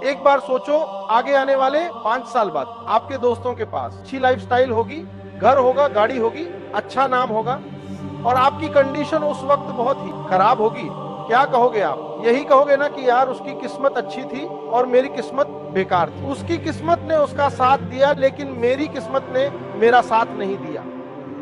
एक बार सोचो, आगे आने वाले 5 साल बाद आपके दोस्तों के पास अच्छी लाइफस्टाइल होगी, घर होगा, गाड़ी होगी, अच्छा नाम होगा, और आपकी कंडीशन उस वक्त बहुत ही खराब होगी। क्या कहोगे आप? यही कहोगे ना कि यार उसकी किस्मत अच्छी थी और मेरी किस्मत बेकार थी। उसकी किस्मत ने उसका साथ दिया, लेकिन मेरी किस्मत ने मेरा साथ नहीं दिया।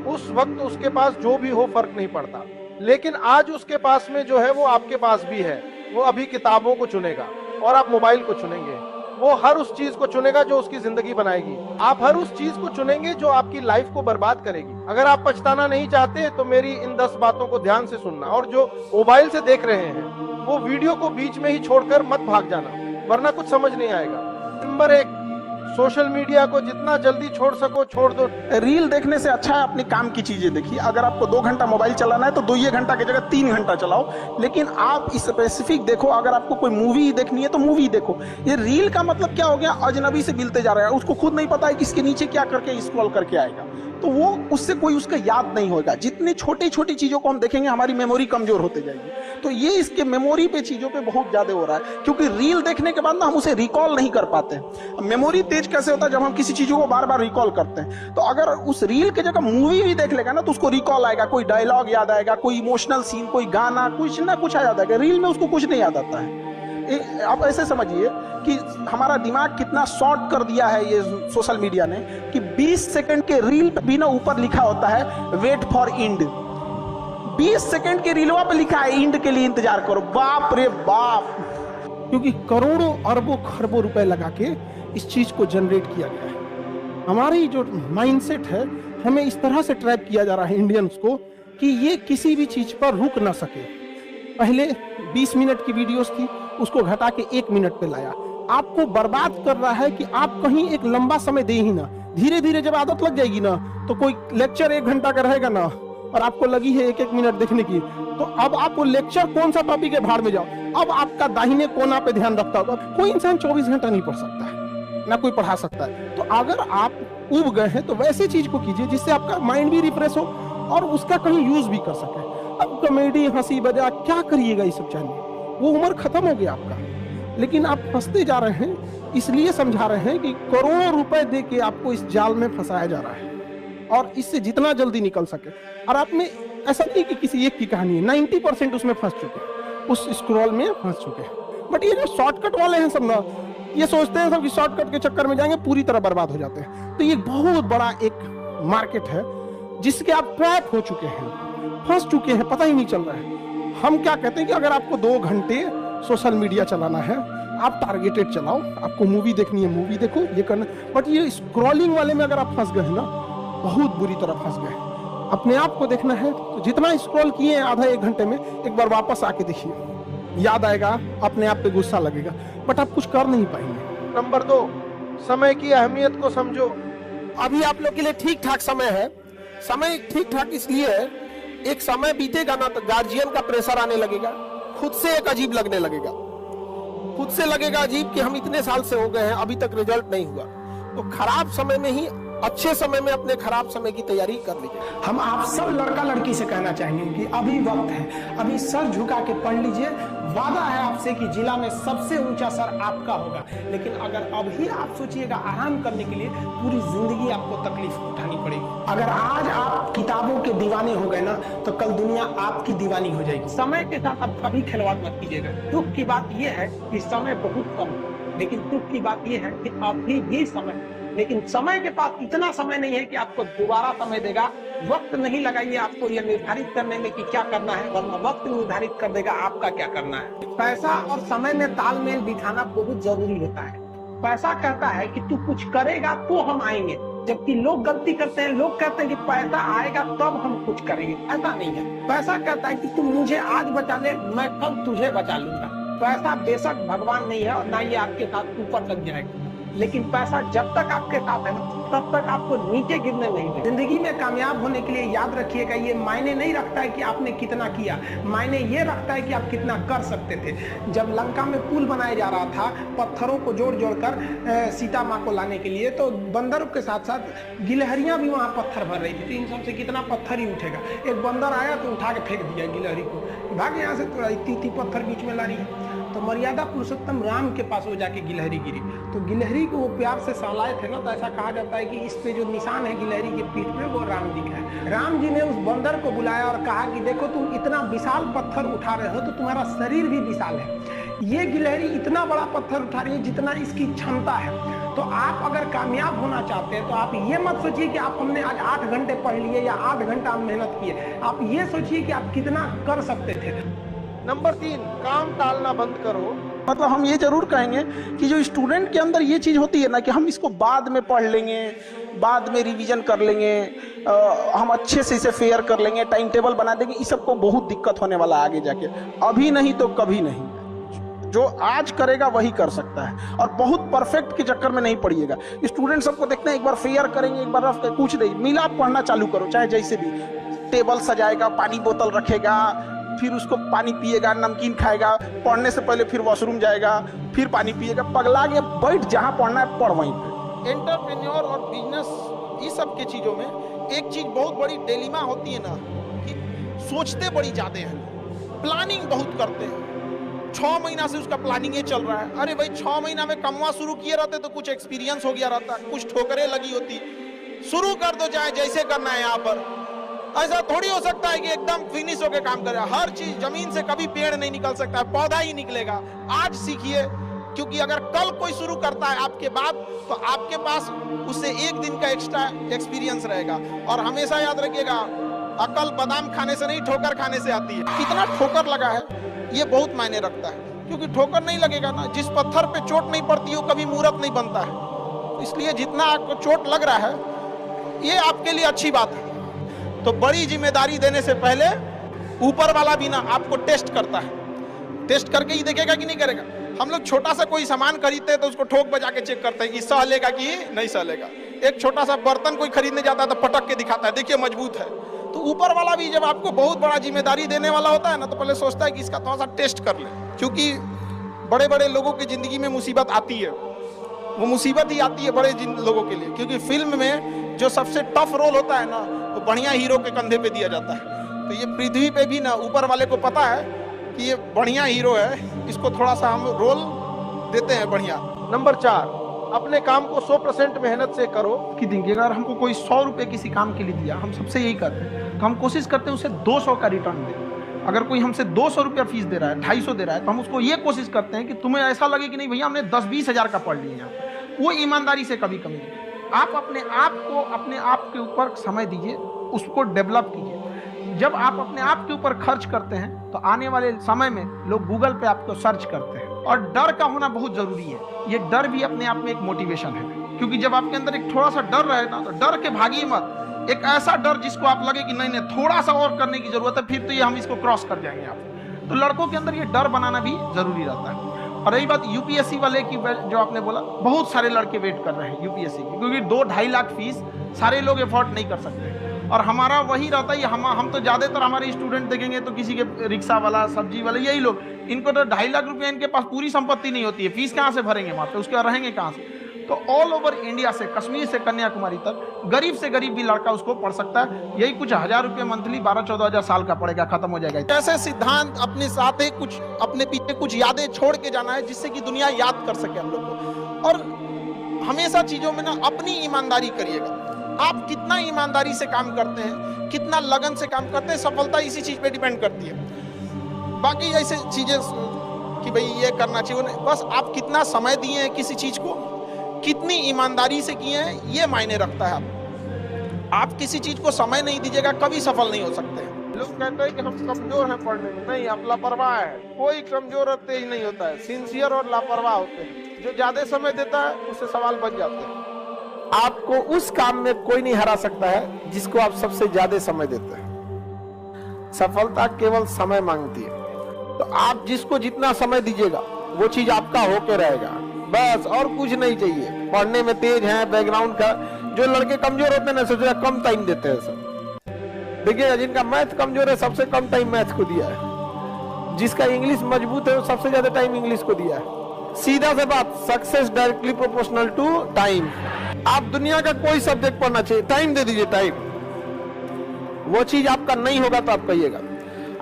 उस वक्त उसके पास जो भी हो फर्क नहीं पड़ता, लेकिन आज उसके पास में जो है वो आपके पास भी है। वो अभी किताबों को चुनेगा और आप मोबाइल को चुनेंगे। वो हर उस चीज को चुनेगा जो उसकी जिंदगी बनाएगी। आप हर उस चीज को चुनेंगे जो आपकी लाइफ को बर्बाद करेगी। अगर आप पछताना नहीं चाहते तो मेरी इन 10 बातों को ध्यान से सुनना, और जो मोबाइल से देख रहे हैं वो वीडियो को बीच में ही छोड़कर मत भाग जाना, वरना कुछ समझ नहीं आएगा। नंबर 1, सोशल मीडिया को जितना जल्दी छोड़ सको छोड़ दो। रील देखने से अच्छा है अपने काम की चीजें देखिए। अगर आपको 2 घंटा मोबाइल चलाना है तो 2 घंटा की जगह 3 घंटा चलाओ, लेकिन आप स्पेसिफिक देखो। अगर आपको कोई मूवी देखनी है तो मूवी देखो। ये रील का मतलब क्या हो गया? अजनबी से मिलते जा रहा है, उसको खुद नहीं पता है कि इसके नीचे क्या करके स्क्रॉल करके आएगा, तो वो उससे कोई उसका याद नहीं होगा। जितनी छोटी छोटी चीजों को हम देखेंगे हमारी मेमोरी कमजोर होते जाएगी। तो ये इसके मेमोरी पे चीजों पे बहुत ज्यादा हो रहा है, क्योंकि रील देखने के बाद ना हम उसे रिकॉल नहीं कर पाते। मेमोरी तेज कैसे होता है? जब हम किसी चीजों को बार बार रिकॉल करते हैं। तो अगर उस रील के जगह मूवी भी देख लेगा ना तो उसको रिकॉल आएगा, कोई डायलॉग याद आएगा, कोई इमोशनल सीन, कोई गाना, कुछ ना कुछ याद आएगा। रील में उसको कुछ नहीं याद आता है। आप ऐसे समझिए कि हमारा दिमाग कितना शॉर्ट कर दिया है ये सोशल मीडिया ने, कि 20 सेकंड के रील पे भी ना ऊपर लिखा होता है वेट फॉर इंड। 20 सेकंड के रीलवा पे लिखा है इंड के लिए इंतजार करो। बाप रे बाप! क्योंकि करोड़ों अरबों खरबों रुपए लगा के इस चीज को जनरेट किया गया है। हमारी जो माइंडसेट है, हमें इस तरह से ट्रैप किया जा रहा है इंडियंस को कि ये किसी भी चीज पर रुक ना सके। पहले 20 मिनट की वीडियोस थी, उसको घटा के 1 मिनट पे लाया। आपको बर्बाद कर रहा है कि आप कहीं एक लंबा समय दे ही ना। धीरे धीरे जब आदत लग जाएगी ना, तो कोई लेक्चर 1 घंटा का रहेगा ना और आपको लगी है 1-1 मिनट देखने की, तो अब आप वो लेक्चर कौन सा टॉपिक है भाड़ में जाओ। अब आपका दाहिने कोना पे ध्यान रखता होगा। कोई इंसान 24 घंटा नहीं पढ़ सकता है, ना कोई पढ़ा सकता है। तो अगर आप उब गए हैं तो वैसे चीज को कीजिए जिससे आपका माइंड भी रिफ्रेश हो और उसका कहीं यूज भी कर सके। अब कॉमेडी, हंसी मजाक क्या करिएगा इस सब चैनल? वो उम्र खत्म हो गया आपका, लेकिन आप फंसते जा रहे हैं। इसलिए समझा रहे हैं कि करोड़ों रुपए दे के आपको इस जाल में फंसाया जा रहा है और इससे जितना जल्दी निकल सके। और आप में ऐसा नहीं कि किसी एक की कहानी है, 90% उसमें फंस चुके हैं, उस स्क्रॉल में फंस चुके हैं। बट ये जो शॉर्टकट वाले हैं सब ना, ये सोचते हैं सब कि शॉर्टकट के चक्कर में जाएंगे पूरी तरह बर्बाद हो जाते हैं। तो ये बहुत बड़ा एक मार्केट है जिसके आप ट्रैप हो चुके हैं, फंस चुके हैं, पता ही नहीं चल रहा है। हम क्या कहते हैं कि अगर आपको 2 घंटे सोशल मीडिया चलाना है, आप टारगेटेड चलाओ। आपको मूवी देखनी है, मूवी देखो, ये करना। बट ये स्क्रॉलिंग वाले में अगर आप फंस गए ना, बहुत बुरी तरह फंस गए। अपने आप को देखना है तो जितना स्क्रॉल किए आधा 1 घंटे में, एक बार वापस आके देखिए, याद आएगा, अपने आप पे गुस्सा लगेगा, बट आप कुछ कर नहीं पाएंगे। नंबर 2, समय की अहमियत को समझो। अभी आप लोग के लिए ठीक ठाक समय है। समय ठीक ठाक इसलिए है, एक समय बीतेगा ना तो गार्जियन का प्रेशर आने लगेगा, खुद से एक अजीब लगने लगेगा। खुद से लगेगा अजीब कि हम इतने साल से हो गए हैं, अभी तक रिजल्ट नहीं हुआ। तो खराब समय में ही अच्छे समय में अपने खराब समय की तैयारी कर लीजिए। हम आप सब लड़का लड़की से कहना चाहेंगे कि अभी वक्त है, अभी सर झुका के पढ़ लीजिए। वादा है आपसे कि जिला में सबसे ऊंचा सर आपका होगा। लेकिन अगर अभी आप सोचिएगा आराम करने के लिए, पूरी जिंदगी आपको तकलीफ उठानी पड़ेगी। अगर आज आप किताबों के दीवाने हो गए ना, तो कल दुनिया आपकी दीवानी हो जाएगी। समय के साथ आप कभी खिलवाड़ मत कीजिएगा। दुख की बात यह है कि समय बहुत कम है, लेकिन दुख की बात यह है कि अभी भी समय, लेकिन समय के पास इतना समय नहीं है कि आपको दोबारा समय देगा। वक्त नहीं लगाइए आपको यह निर्धारित करने में कि क्या करना है, वरना वक्त निर्धारित कर देगा आपका क्या करना है। पैसा और समय में तालमेल बिठाना बहुत जरूरी होता है। पैसा कहता है कि तू कुछ करेगा तो हम आएंगे, जबकि लोग गलती करते हैं। लोग कहते हैं कि पैसा आएगा तब हम कुछ करेंगे, ऐसा नहीं है। पैसा कहता है कि तुम मुझे आज बचा ले, मैं कल तुझे बचा लूंगा। पैसा बेशक भगवान नहीं है और ना ये आपके साथ ऊपर लग जाएगा, लेकिन पैसा जब तक आपके साथ है ना, तब तक आपको नीचे गिरने नहीं देगा। जिंदगी में कामयाब होने के लिए याद रखिएगा, ये मायने नहीं रखता है कि आपने कितना किया, मायने ये रखता है कि आप कितना कर सकते थे। जब लंका में पुल बनाया जा रहा था, पत्थरों को जोड़ जोड़ कर सीता माँ को लाने के लिए, तो बंदरों के साथ साथ गिलहरियां भी वहां पत्थर भर रही थी। तो इन सबसे कितना पत्थर ही उठेगा। एक बंदर आया तो उठा के फेंक दिया गिलहरी को, भाग यहाँ से, तो इतनी पत्थर बीच में ला रही है। तो मर्यादा पुरुषोत्तम राम के पास वो जाके गिलहरी गिरी। तो गिलहरी को वो प्यार से सहलाए थे ना, तो ऐसा कहा जाता है कि इस पे जो निशान है गिलहरी के पीठ पे, वो राम जी का है। राम जी ने उस बंदर को बुलाया और कहा कि देखो तुम इतना विशाल पत्थर उठा रहे हो तो तुम्हारा शरीर भी विशाल है। ये गिलहरी इतना बड़ा पत्थर उठा रही है जितना इसकी क्षमता है। तो आप अगर कामयाब होना चाहते हैं तो आप ये मत सोचिए कि आप हमने आज 8 घंटे पढ़ लिए या 8 घंटा मेहनत किए, आप ये सोचिए कि आप कितना कर सकते थे। नंबर 3, काम टालना बंद करो। मतलब हम ये जरूर कहेंगे कि जो स्टूडेंट के अंदर ये चीज़ होती है ना कि हम इसको बाद में पढ़ लेंगे, बाद में रिवीजन कर लेंगे, हम अच्छे से इसे फेयर कर लेंगे, टाइम टेबल बना देंगे, इस सबको बहुत दिक्कत होने वाला है आगे जाके। अभी नहीं तो कभी नहीं। जो आज करेगा वही कर सकता है, और बहुत परफेक्ट के चक्कर में नहीं पड़िएगा। स्टूडेंट सबको देखते हैं, एक बार फेयर करेंगे, एक बार रफ कुछ नहीं मिला, पढ़ना चालू करो, चाहे जैसे भी। टेबल सजाएगा, पानी बोतल रखेगा, फिर उसको पानी पिएगा, नमकीन खाएगा, पढ़ने से पहले फिर वॉशरूम जाएगा, फिर पानी पिएगा, पगला के बैठ, जहाँ पढ़ना है पढ़ वहीं पे। एंटरप्रेन्योर और बिजनेस इस सब के चीजों में एक चीज बहुत बड़ी डिलेमा होती है ना, कि सोचते बड़ी ज्यादा हैं, प्लानिंग बहुत करते हैं। 6 महीना से उसका प्लानिंग ये चल रहा है। अरे भाई 6 महीना में कमवा शुरू किए रहते तो कुछ एक्सपीरियंस हो गया रहता, कुछ ठोकरें लगी होती। शुरू कर दो, चाहे जैसे करना है। यहाँ पर ऐसा थोड़ी हो सकता है कि एकदम फिनिश होके काम करे। हर चीज, जमीन से कभी पेड़ नहीं निकल सकता है, पौधा ही निकलेगा। आज सीखिए, क्योंकि अगर कल कोई शुरू करता है आपके बाद, तो आपके पास उससे 1 दिन का एक्स्ट्रा एक्सपीरियंस रहेगा। और हमेशा याद रखिएगा, अकल बादाम खाने से नहीं, ठोकर खाने से आती है। कितना ठोकर लगा है ये बहुत मायने रखता है, क्योंकि ठोकर नहीं लगेगा ना, जिस पत्थर पे चोट नहीं पड़ती हो कभी मूर्त नहीं बनता है। इसलिए जितना आपको चोट लग रहा है ये आपके लिए अच्छी बात है। तो बड़ी जिम्मेदारी देने से पहले ऊपर वाला भी ना आपको टेस्ट करता है, टेस्ट करके ही देखेगा कि नहीं करेगा। हम लोग छोटा सा कोई सामान खरीदते हैं तो उसको ठोक बजा के चेक करते हैं कि सह लेगा कि नहीं सह लेगा। एक छोटा सा बर्तन कोई खरीदने जाता है तो पटक के दिखाता है, देखिए मजबूत है। तो ऊपर वाला भी जब आपको बहुत बड़ा जिम्मेदारी देने वाला होता है ना, तो पहले सोचता है कि इसका थोड़ा सा टेस्ट कर ले। क्योंकि बड़े बड़े लोगों की जिंदगी में मुसीबत आती है, वो मुसीबत ही आती है बड़े लोगों के लिए। क्योंकि फिल्म में जो सबसे टफ रोल होता है ना, वो बढ़िया हीरो के कंधे पे दिया जाता है। तो ये पृथ्वी पे भी ना ऊपर वाले को पता है कि ये बढ़िया हीरो है, इसको थोड़ा सा हम रोल देते हैं बढ़िया। नंबर 4, अपने काम को 100% मेहनत से करो। कि देखिए, अगर हमको कोई 100 रुपये किसी काम के लिए दिया, हम सबसे यही करते हैं, तो हम कोशिश करते हैं उसे 200 का रिटर्न दें। अगर कोई हमसे 200 रुपया फीस दे रहा है, 250 दे रहा है, तो हम उसको ये कोशिश करते हैं कि तुम्हें ऐसा लगे कि नहीं भैया हमने 10-20 हज़ार का पढ़ लिया। वो ईमानदारी से कभी कमी नहीं। आप अपने आप के ऊपर समय दीजिए, उसको डेवलप कीजिए। जब आप अपने आप के ऊपर खर्च करते हैं तो आने वाले समय में लोग गूगल पे आपको सर्च करते हैं। और डर का होना बहुत जरूरी है। ये डर भी अपने आप में एक मोटिवेशन है, क्योंकि जब आपके अंदर एक थोड़ा सा डर रहे ना, तो डर के भागिए मत। एक ऐसा डर जिसको आप लगे कि नहीं नहीं थोड़ा सा और करने की जरूरत है, फिर तो ये हम इसको क्रॉस कर जाएंगे आप। तो लड़कों के अंदर ये डर बनाना भी जरूरी रहता है। और रही बात यूपीएससी वाले की, जो आपने बोला, बहुत सारे लड़के वेट कर रहे हैं यूपीएससी की, क्योंकि 2-2.5 लाख फीस सारे लोग एफोर्ड नहीं कर सकते। और हमारा वही रहता है, हम तो ज्यादातर हमारे स्टूडेंट देखेंगे तो किसी के रिक्शा वाला, सब्जी वाला, यही लोग, इनको तो 2.5 लाख रुपया, इनके पास पूरी संपत्ति नहीं होती है, फीस कहाँ से भरेंगे वहाँ पे, उसके बाद रहेंगे कहाँ से। तो ऑल ओवर इंडिया से, कश्मीर से कन्याकुमारी तक, गरीब से गरीब भी लड़का उसको पढ़ सकता है। यही कुछ 1000 रुपये मंथली, 12-14 हज़ार साल का पड़ेगा, खत्म हो जाएगा। ऐसे सिद्धांत अपने साथ है, कुछ अपने पीछे कुछ यादें छोड़ के जाना है, जिससे कि दुनिया याद कर सके हम लोग को। और हमेशा चीजों में ना अपनी ईमानदारी करिएगा। आप कितना ईमानदारी से काम करते हैं, कितना लगन से काम करते हैं, सफलता इसी चीज पे डिपेंड करती है। बाकी ऐसे चीजें कि भाई ये करना चाहिए, बस आप कितना समय दिए हैं किसी चीज को, कितनी ईमानदारी से किए हैं, ये मायने रखता है। आप किसी चीज को समय नहीं दीजिएगा, कभी सफल नहीं हो सकते। लोग कहते हैं कि हम कमजोर हैं पढ़ने में, नहीं, आप लापरवाह है। कोई कमजोर और तेज नहीं होता है, सिंसियर और लापरवाह होते हैं। जो ज्यादा समय देता है उससे सवाल बच जाते हैं। आपको उस काम में कोई नहीं हरा सकता है जिसको आप सबसे ज्यादा समय देते हैं। सफलता केवल समय मांगती है। तो आप जिसको जितना समय दीजिएगा वो चीज आपका होके रहेगा, बस, और कुछ नहीं चाहिए। पढ़ने में तेज है, बैकग्राउंड का, जो लड़के कमजोर होते हैं ना, सोचा कम टाइम देते हैं सब। देखिएगा, जिनका मैथ कमजोर है सबसे कम टाइम मैथ को दिया है, जिसका इंग्लिश मजबूत है वो सबसे ज्यादा टाइम इंग्लिश को दिया है। सीधा से बात, success directly proportional to time. आप दुनिया का कोई सब्जेक्ट पढ़ना चाहिए, टाइम दे दीजिए, टाइम। वो चीज आपका नहीं होगा तो आप कहिएगा।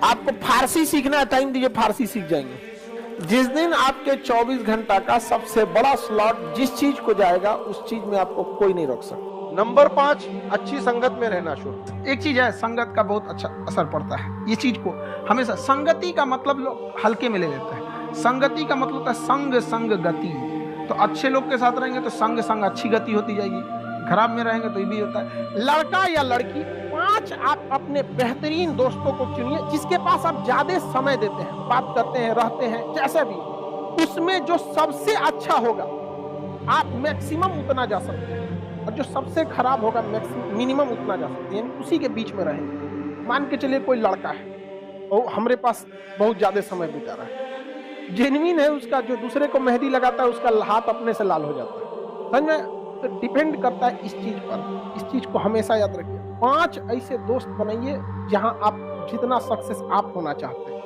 आपको फारसी सीखना है, टाइम दीजिए, फारसी सीख जाएंगे। जिस दिन आपके 24 घंटा का सबसे बड़ा स्लॉट जिस चीज को जाएगा उस चीज में आपको कोई नहीं रोक सकता। नंबर 5, अच्छी संगत में रहना शुरू। एक चीज है, संगत का बहुत अच्छा असर पड़ता है। ये चीज को हमेशा, संगति का मतलब लोग हल्के में ले लेते हैं। संगति का मतलब होता है संग संग गति। तो अच्छे लोग के साथ रहेंगे तो संग संग अच्छी गति होती जाएगी, खराब में रहेंगे तो ये भी होता है। लड़का या लड़की, 5 आप अपने बेहतरीन दोस्तों को चुनिए जिसके पास आप ज्यादा समय देते हैं, बात करते हैं, रहते हैं, जैसा भी। उसमें जो सबसे अच्छा होगा आप मैक्सिमम उतना जा सकते हैं, और जो सबसे खराब होगा मिनिमम उतना जा सकते हैं, यानी उसी के बीच में रहेंगे। मान के चलिए कोई लड़का है और हमारे पास बहुत ज्यादा समय बिता रहा है, जेन्युइन है उसका, जो दूसरे को मेहंदी लगाता है उसका हाथ अपने से लाल हो जाता है, समझ में? तो डिपेंड करता है इस चीज पर। इस चीज को हमेशा याद रखिए। 5 ऐसे दोस्त बनाइए जहां आप जितना सक्सेस आप होना चाहते हैं।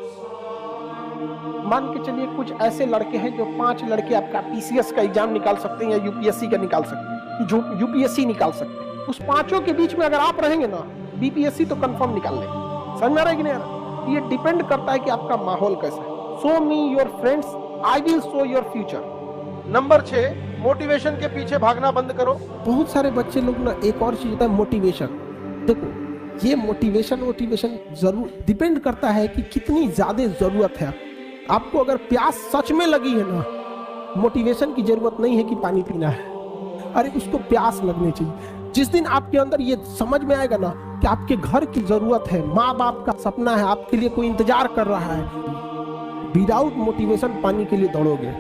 मान के चलिए कुछ ऐसे लड़के हैं जो 5 लड़के आपका पीसीएस का एग्जाम निकाल सकते हैं या यूपीएससी का निकाल सकते हैं, जो यूपीएससी निकाल सकते हैं। उस 5 के बीच में अगर आप रहेंगे ना, बीपीएससी तो कंफर्म निकाल लेंगे। समझ में आ रहा है कि नहीं? ये डिपेंड करता है कि आपका माहौल कैसा है। Show me your friends, I will show your future. Number 6, motivation के पीछे भागना बंद करो। बहुत सारे बच्चे लोग ना, एक और चीज होता है मोटिवेशन। देखो ये मोटिवेशन जरूर डिपेंड करता है कि कितनी ज्यादा जरूरत है आपको। अगर प्यास सच में लगी है ना, मोटिवेशन की जरूरत नहीं है कि पानी पीना है, अरे उसको प्यास लगनी चाहिए। जिस दिन आपके अंदर ये समझ में आएगा ना कि आपके घर की जरूरत है, माँ बाप का सपना है, आपके लिए कोई इंतजार कर रहा है, विदाउट मोटिवेशन पानी के लिए दौड़ोगे।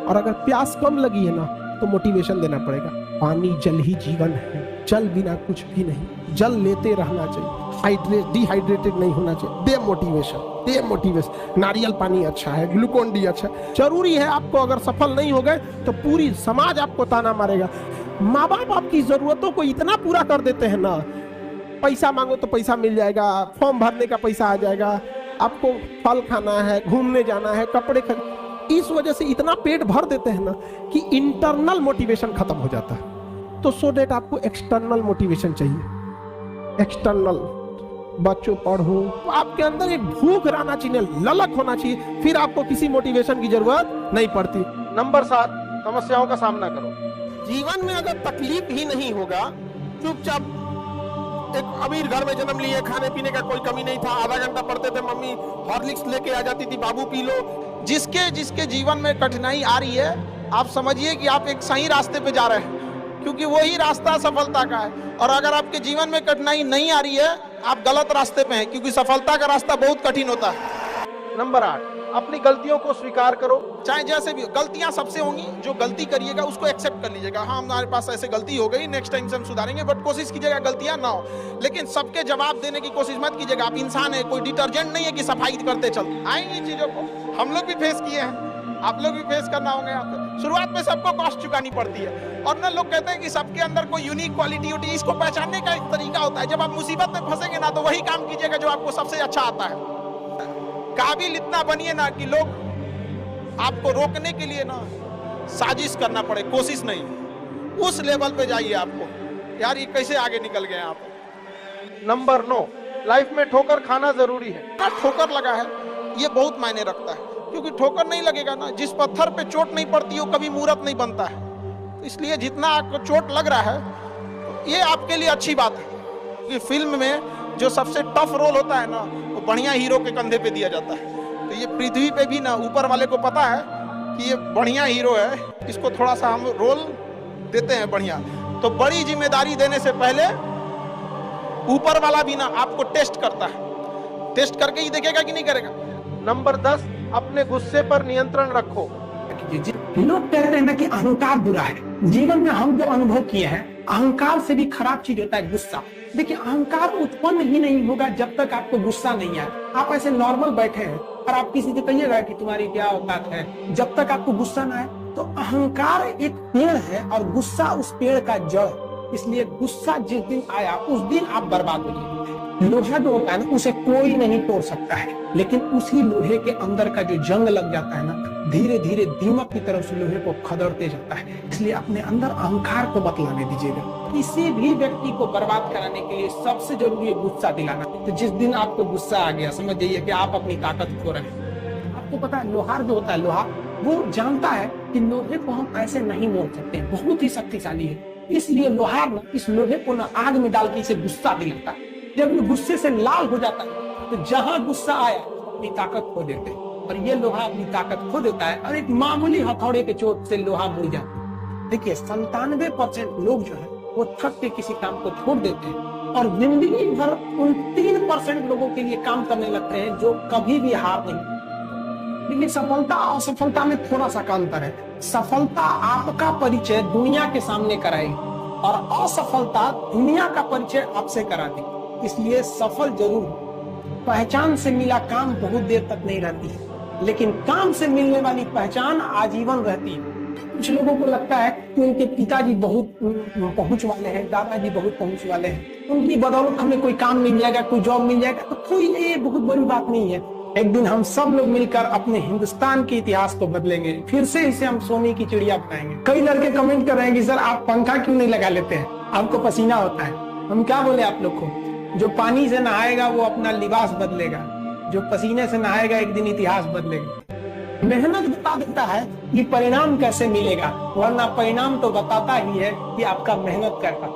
और अगर प्यास कम लगी है ना तो मोटिवेशन देना पड़ेगा। पानी जल ही जीवन है, जल बिना कुछ भी नहीं, जल लेते रहना चाहिए, डिहाइड्रेटेड नहीं होना चाहिए। दे मोटिवेशन। नारियल पानी अच्छा है, ग्लूकोन डी अच्छा है। जरूरी है आपको, अगर सफल नहीं हो गए तो पूरी समाज आपको ताना मारेगा। माँ बाप आपकी जरूरतों को इतना पूरा कर देते हैं ना, पैसा मांगो तो पैसा मिल जाएगा, फॉर्म भरने का पैसा आ जाएगा, आपको फल खाना है, घूमने जाना है, कपड़े खरीद, इस वजह से इतना पेट भर देते हैं ना कि इंटरनल मोटिवेशन खत्म हो जाता है। तो सो डेट आपको एक्सटर्नल मोटिवेशन चाहिए। एक्सटर्नल, बच्चों पढ़ो, आपके अंदर एक भूख रहना चाहिए, ललक होना चाहिए, फिर आपको किसी मोटिवेशन की जरूरत नहीं पड़ती। नंबर 7, समस्याओं का सामना करो। जीवन में अगर तकलीफ ही नहीं होगा, चुपचाप एक अमीर घर में जन्म लिए, खाने पीने का कोई कमी नहीं था, आधा घंटा पढ़ते थे, मम्मी हॉर्लिक्स लेके आ जाती थी, बाबू पी लो। जिसके जीवन में कठिनाई आ रही है, आप समझिए कि आप एक सही रास्ते पे जा रहे हैं, क्योंकि वही रास्ता सफलता का है। और अगर आपके जीवन में कठिनाई नहीं आ रही है, आप गलत रास्ते पे हैं, क्योंकि सफलता का रास्ता बहुत कठिन होता है। नंबर 8, अपनी गलतियों को स्वीकार करो। चाहे जैसे भी, गलतियां सबसे होंगी, जो गलती करिएगा उसको एक्सेप्ट कर लीजिएगा। हाँ, हमारे पास ऐसे गलती हो गई, नेक्स्ट टाइम से हम सुधारेंगे, बट कोशिश कीजिएगा गलतियां ना हो। लेकिन सबके जवाब देने की कोशिश मत कीजिएगा। आप इंसान है, कोई डिटर्जेंट नहीं है कि सफाई करते चलते आएंगी चीजों को। हम लोग भी फेस किए हैं, आप लोग भी फेस करना होंगे। आपको शुरुआत में सबको कॉस्ट चुकानी पड़ती है। और ना लोग कहते हैं कि सबके अंदर कोई यूनिक क्वालिटी होती है, इसको पहचानने का एक तरीका होता है। जब आप मुसीबत में फंसेंगे ना, तो वही काम कीजिएगा जो आपको सबसे अच्छा आता है। काबिल इतना बनिए ना कि लोग आपको रोकने के लिए ना साजिश करना पड़े, कोशिश नहीं, उस लेवल पे जाइए। आपको यार ये कैसे आगे निकल गए आप। नंबर 9, लाइफ में ठोकर खाना जरूरी है। ठोकर लगा है, ये बहुत मायने रखता है, क्योंकि ठोकर नहीं लगेगा ना, जिस पत्थर पे चोट नहीं पड़ती वो कभी मूर्त नहीं बनता है। इसलिए जितना आपको चोट लग रहा है, तो ये आपके लिए अच्छी बात है। कि फिल्म में जो सबसे टफ रोल होता है ना, वो बढ़िया हीरो के कंधे पे दिया जाता है। तो ये पृथ्वी पे भी ना ऊपर वाले को पता है कि ये बढ़िया हीरो है, इसको थोड़ा सा हम रोल देते हैं बढ़िया। तो बड़ी जिम्मेदारी देने से पहले ऊपर वाला भी ना आपको टेस्ट करता है, टेस्ट करके ही देखेगा कि नहीं करेगा। नंबर 10, अपने गुस्से पर नियंत्रण रखो। लोग कहते हैं ना कि अहंकार बुरा है। जीवन में हम जो अनुभव किए हैं, अहंकार से भी खराब चीज होता है गुस्सा। देखिए, अहंकार उत्पन्न ही नहीं होगा जब तक आपको गुस्सा नहीं आए। आप ऐसे नॉर्मल बैठे हैं और आप किसी से कहिएगा कि तुम्हारी क्या औकात है, जब तक आपको गुस्सा ना आए। तो अहंकार एक पेड़ है और गुस्सा उस पेड़ का जड़। इसलिए गुस्सा जिस दिन आया उस दिन आप बर्बाद हो जाएंगे। लोहा जो होता है ना, उसे कोई नहीं तोड़ सकता है, लेकिन उसी लोहे के अंदर का जो जंग लग जाता है ना, धीरे धीरे दीमक की तरफ से लोहे को खदड़ते जाता है। इसलिए अपने अंदर अहंकार को मत लाने दीजिएगा। किसी भी व्यक्ति को बर्बाद कराने के लिए सबसे जरूरी है गुस्सा दिलाना। तो जिस दिन आपको गुस्सा आ गया, समझ जाइए कि आप अपनी ताकत खो रहे हैं। आप आपको पता है लोहार जो होता है, लोहा वो जानता है कि लोहे को हम ऐसे नहीं मोड़ सकते, बहुत ही शक्तिशाली है। इसलिए लोहार ना इस लोहे को ना आग में डाल के इसे गुस्सा दिलाता है। जब ये गुस्से से लाल हो जाता है तो जहां गुस्सा आया अपनी ताकत खो देते हैं, और ये लोहा अपनी ताकत खो देता है और एक मामूली हथौड़े के चोट से लोहा मुड़ जाता है। देखिए 97% लोग जो है वो थक के किसी काम को छोड़ देते हैं और जिंदगी भर उन 3% लोगों के लिए काम करने लगते हैं जो कभी भी हार नहीं। लेकिन सफलता और असफलता में थोड़ा सा अंतर है। सफलता आपका परिचय दुनिया के सामने कराएगी और असफलता दुनिया का परिचय आपसे करा देगी। इसलिए सफल जरूर हो। पहचान से मिला काम बहुत देर तक नहीं रहती है, लेकिन काम से मिलने वाली पहचान आजीवन रहती है। कुछ लोगों को लगता है कि उनके पिताजी बहुत पहुंच वाले हैं, दादाजी बहुत पहुंच वाले हैं, उनकी बदौलत हमें कोई काम मिल जाएगा, कोई जॉब मिल जाएगा, तो कोई ये बहुत बड़ी बात नहीं है। एक दिन हम सब लोग मिलकर अपने हिंदुस्तान के इतिहास को बदलेंगे, फिर से इसे हम सोने की चिड़िया बनाएंगे। कई लड़के कमेंट कर रहे हैं कि सर आप पंखा क्यों नहीं लगा लेते हैं, आपको पसीना होता है। हम क्या बोले आप लोग को, जो पानी से नहाएगा वो अपना लिबास बदलेगा, जो पसीने से नहाएगा एक दिन इतिहास बदलेगा। मेहनत बता देता है कि परिणाम कैसे मिलेगा, वरना परिणाम तो बताता ही है कि आपका मेहनत कैसा।